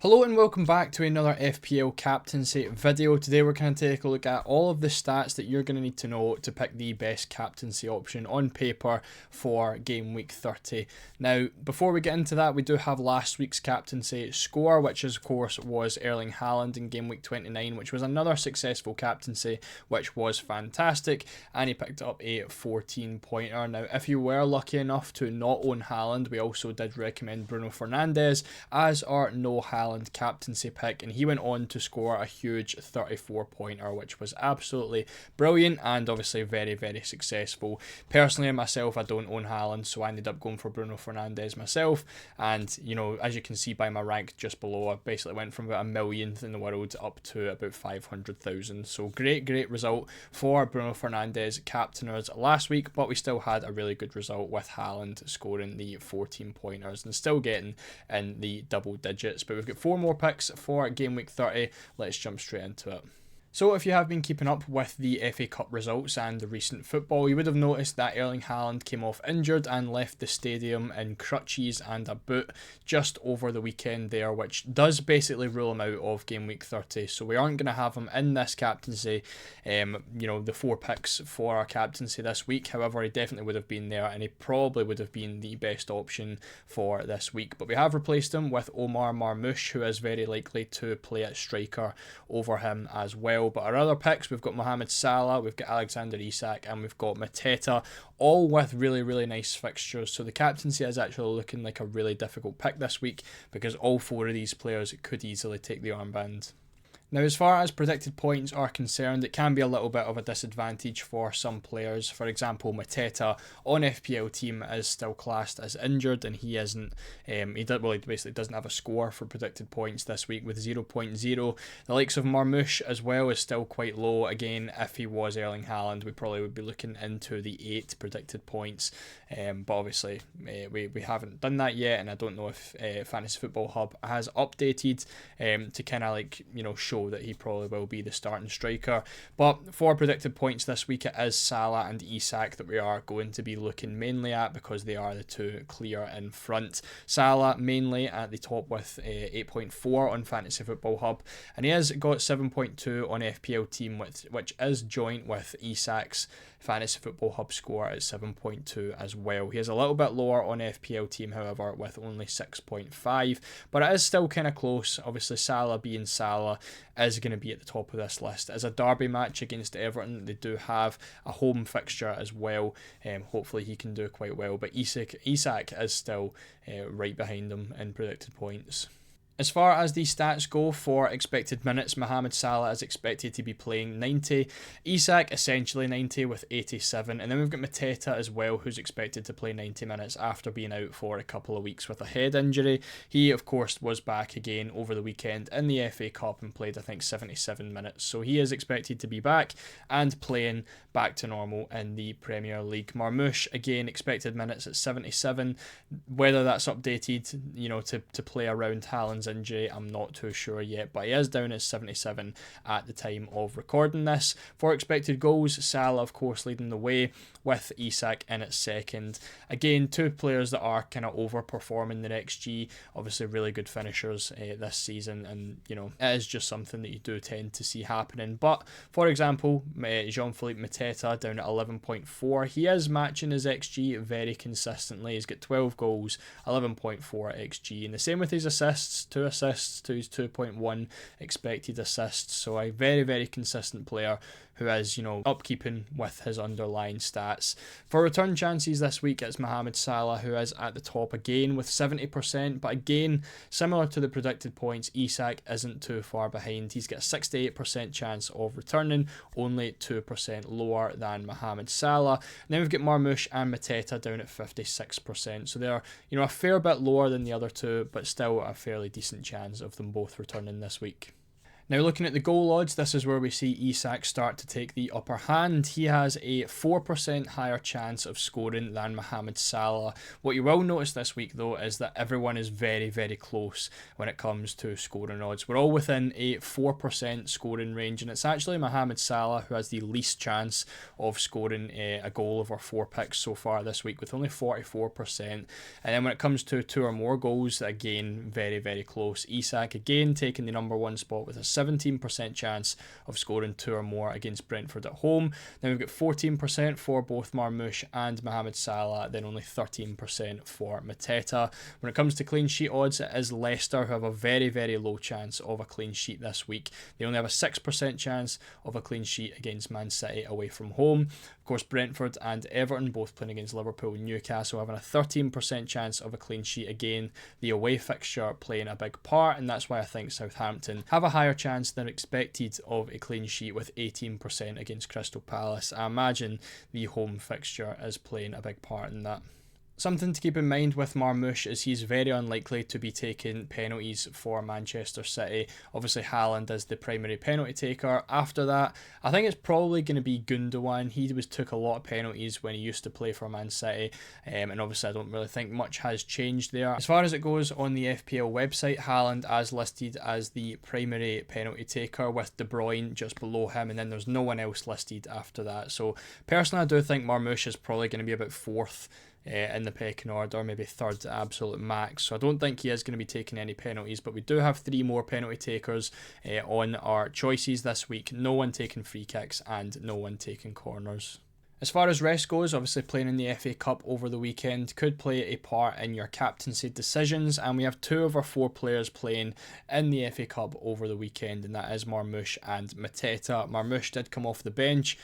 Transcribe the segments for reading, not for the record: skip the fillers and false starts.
Hello and welcome back to another FPL captaincy video. Today we're going to take a look at all of the stats that you're going to need to know to pick the best captaincy option on paper for game week 30. Now, before we get into that, we do have last week's captaincy score, which of course was Erling Haaland in game week 29, which was another successful captaincy, which was fantastic, and he picked up a 14-pointer. Now, if you were lucky enough to not own Haaland, we also did recommend Bruno Fernandes as our no Haaland captaincy pick, and he went on to score a huge 34-pointer, which was absolutely brilliant and obviously very, very successful. Personally, myself, I don't own Haaland, so I ended up going for Bruno Fernandes myself, and as you can see by my rank just below, I basically went from about a millionth in the world up to about 500,000. So great result for Bruno Fernandes captainers last week, but we still had a really good result with Haaland scoring the 14 pointers and still getting in the double digits. But we've got 4 more picks for game week 30. Let's jump straight into it. So if you have been keeping up with the FA Cup results and the recent football, you would have noticed that Erling Haaland came off injured and left the stadium in crutches and a boot just over the weekend there, which does basically rule him out of game week 30. So we aren't going to have him in this captaincy, the 4 picks for our captaincy this week. However, he definitely would have been there, and he probably would have been the best option for this week. But we have replaced him with Omar Marmoush, who is very likely to play at striker over him as well. But our other picks, we've got Mohamed Salah, we've got Alexander Isak, and we've got Mateta, all with really nice fixtures. So the captaincy is actually looking like a really difficult pick this week because all 4 of these players could easily take the armband. Now, as far as predicted points are concerned, it can be a little bit of a disadvantage for some players. For example, Mateta on FPL team is still classed as injured, and he isn't. He basically doesn't have a score for predicted points this week with 0.0. The likes of Marmoush as well is still quite low. Again, if he was Erling Haaland, we probably would be looking into the 8 predicted points. But obviously, we haven't done that yet, and I don't know if Fantasy Football Hub has updated to kind of show that he probably will be the starting striker. But for predicted points this week, it is Salah and Isak that we are going to be looking mainly at because they are the 2 clear in front. Salah mainly at the top with 8.4 on Fantasy Football Hub, and he has got 7.2 on FPL team, which is joint with Isak's Fantasy Football Hub score at 7.2 as well. He is a little bit lower on FPL team, however, with only 6.5, but it is still kind of close. Obviously, Salah being Salah is going to be at the top of this list. As a derby match against Everton, they do have a home fixture as well. Hopefully he can do quite well, but Isak is still right behind him in predicted points. As far as the stats go for expected minutes, Mohamed Salah is expected to be playing 90, Isak essentially 90 with 87, and then we've got Mateta as well, who's expected to play 90 minutes after being out for a couple of weeks with a head injury. He, of course, was back again over the weekend in the FA Cup and played, I think, 77 minutes, so he is expected to be back and playing back to normal in the Premier League. Marmoush, again, expected minutes at 77. Whether that's updated, to play around Haaland's injury, I'm not too sure yet, but he is down at 77 at the time of recording this. For expected goals, Salah, of course, leading the way with Isak in at second. Again, 2 players that are kind of overperforming their XG, obviously really good finishers this season, and it is just something that you do tend to see happening. But for example, Jean-Philippe Mateta down at 11.4, he is matching his XG very consistently. He's got 12 goals, 11.4 XG, and the same with his assists, 2 assists to his 2.1 expected assists. So a very consistent player who is, upkeeping with his underlying stats. For return chances this week, it's Mohamed Salah who is at the top again with 70%, but again, similar to the predicted points, Isak isn't too far behind. He's got a 68% chance of returning, only 2% lower than Mohamed Salah. And then we've got Marmoush and Mateta down at 56%, so they're, a fair bit lower than the other 2, but still a fairly decent chance of them both returning this week. Now looking at the goal odds, this is where we see Isak start to take the upper hand. He has a 4% higher chance of scoring than Mohamed Salah. What you will notice this week though is that everyone is very, very close when it comes to scoring odds. We're all within a 4% scoring range, and it's actually Mohamed Salah who has the least chance of scoring a goal of our 4 picks so far this week, with only 44%. And then when it comes to 2 or more goals, again, very, very close. Isak again taking the number 1 spot with a 17% chance of scoring 2 or more against Brentford at home. Then we've got 14% for both Marmoush and Mohamed Salah, then only 13% for Mateta. When it comes to clean sheet odds, it is Leicester who have a very, very low chance of a clean sheet this week. They only have a 6% chance of a clean sheet against Man City away from home. Of course, Brentford and Everton, both playing against Liverpool and Newcastle, having a 13% chance of a clean sheet. Again, the away fixture playing a big part, and that's why I think Southampton have a higher chance than expected of a clean sheet with 18% against Crystal Palace. I imagine the home fixture is playing a big part in that. Something to keep in mind with Marmoush is he's very unlikely to be taking penalties for Manchester City. Obviously, Haaland is the primary penalty taker. After that, I think it's probably going to be Gundogan. He took a lot of penalties when he used to play for Man City, and obviously I don't really think much has changed there. As far as it goes on the FPL website, Haaland as listed as the primary penalty taker with De Bruyne just below him, and then there's no one else listed after that. So personally, I do think Marmoush is probably going to be about 4th in the pecking order, maybe 3rd absolute max. So I don't think he is going to be taking any penalties, but we do have 3 more penalty takers on our choices this week. No one taking free kicks and no one taking corners. As far as rest goes, obviously playing in the FA Cup over the weekend could play a part in your captaincy decisions, and we have 2 of our 4 players playing in the FA Cup over the weekend, and that is Marmoush and Mateta. Marmoush did come off the bench,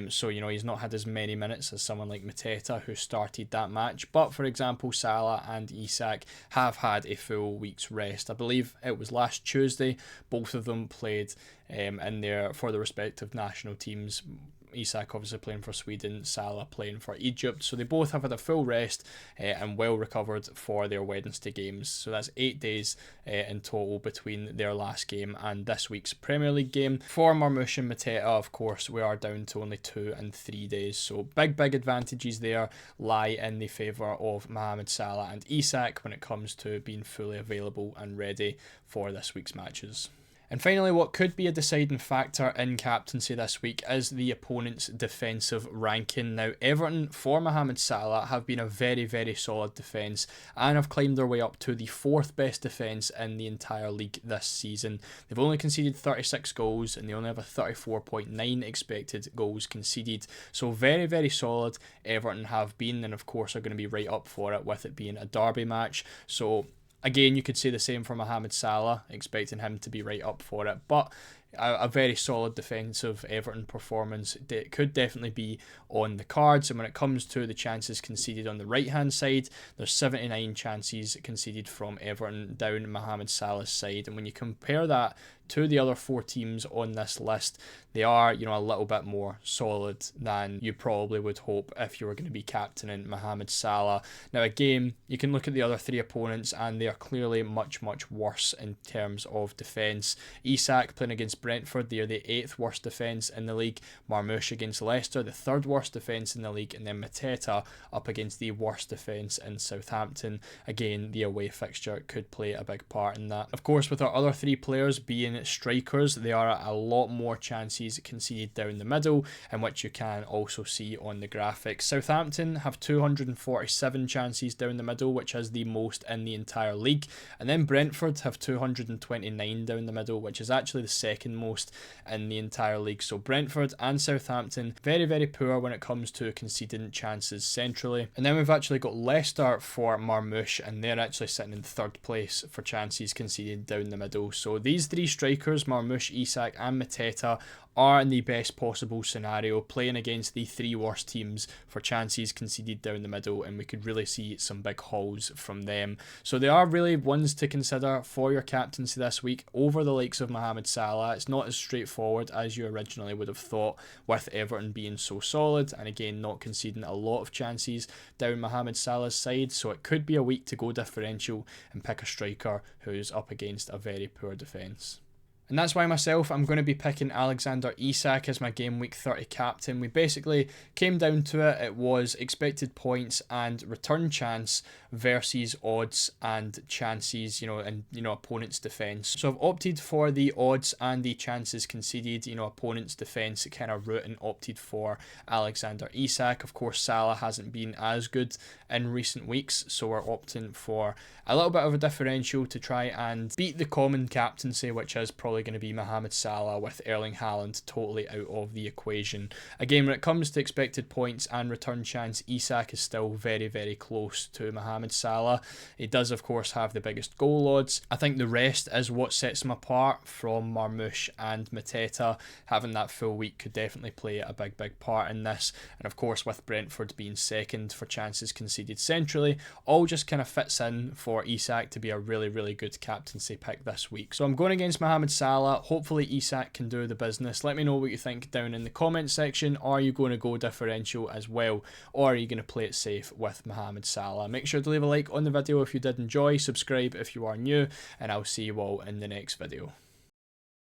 so he's not had as many minutes as someone like Mateta who started that match, but for example Salah and Isak have had a full week's rest. I believe it was last Tuesday both of them played in there for the respective national teams. Isak obviously playing for Sweden, Salah playing for Egypt, so they both have had a full rest and well recovered for their Wednesday games. So that's 8 days in total between their last game and this week's Premier League game. For Marmoush and Mateta, of course, we are down to only 2 and 3 days, so big advantages there lie in the favour of Mohamed Salah and Isak when it comes to being fully available and ready for this week's matches. And finally, what could be a deciding factor in captaincy this week is the opponent's defensive ranking. Now, Everton for Mohamed Salah have been a very, very solid defence and have climbed their way up to the 4th best defence in the entire league this season. They've only conceded 36 goals and they only have a 34.9 expected goals conceded. So very, very solid Everton have been, and of course are going to be right up for it with it being a derby match. So again, you could say the same for Mohamed Salah, expecting him to be right up for it. But a very solid defensive Everton performance could definitely be on the cards. And when it comes to the chances conceded on the right hand side, there's 79 chances conceded from Everton down Mohamed Salah's side, and when you compare that to the other 4 teams on this list, they are, a little bit more solid than you probably would hope if you were going to be captaining Mohamed Salah. Now again, you can look at the other 3 opponents and they are clearly much worse in terms of defence. Isak playing against Brentford, they are the 8th worst defence in the league. Marmoush against Leicester, the 3rd worst defence in the league, and then Mateta up against the worst defence in Southampton. Again, the away fixture could play a big part in that. Of course, with our other 3 players being strikers, there are a lot more chances conceded down the middle, in which you can also see on the graphics. Southampton have 247 chances down the middle, which is the most in the entire league, and then Brentford have 229 down the middle, which is actually the 2nd most in the entire league. So Brentford and Southampton very, very poor when it comes to conceding chances centrally. And then we've actually got Leicester for Marmoush, and they're actually sitting in 3rd place for chances conceded down the middle. So these 3 strikers, Marmoush, Isak and Mateta, are in the best possible scenario, playing against the 3 worst teams for chances conceded down the middle, and we could really see some big hauls from them. So they are really ones to consider for your captaincy this week over the likes of Mohamed Salah. It's not as straightforward as you originally would have thought, with Everton being so solid and again not conceding a lot of chances down Mohamed Salah's side. So it could be a week to go differential and pick a striker who's up against a very poor defence. And that's why myself, I'm going to be picking Alexander Isak as my game week 30 captain. We basically came down to it. It was expected points and return chance versus odds and chances, and, opponent's defence. So I've opted for the odds and the chances conceded, opponent's defence kind of route, and opted for Alexander Isak. Of course, Salah hasn't been as good in recent weeks, so we're opting for a little bit of a differential to try and beat the common captaincy, which is probably going to be Mohamed Salah, with Erling Haaland totally out of the equation. Again, when it comes to expected points and return chance, Isak is still very, very close to Mohamed Salah. He does, of course, have the biggest goal odds. I think the rest is what sets him apart from Marmoush and Mateta. Having that full week could definitely play a big, big part in this. And of course, with Brentford being second for chances conceded centrally, all just kind of fits in for Isak to be a really, really good captaincy pick this week. So I'm going against Mohamed Salah. Hopefully Isak can do the business. Let me know what you think down in the comment section. Are you going to go differential as well, or are you going to play it safe with Mohamed Salah? Make sure to leave a like on the video if you did enjoy, subscribe if you are new, and I'll see you all in the next video.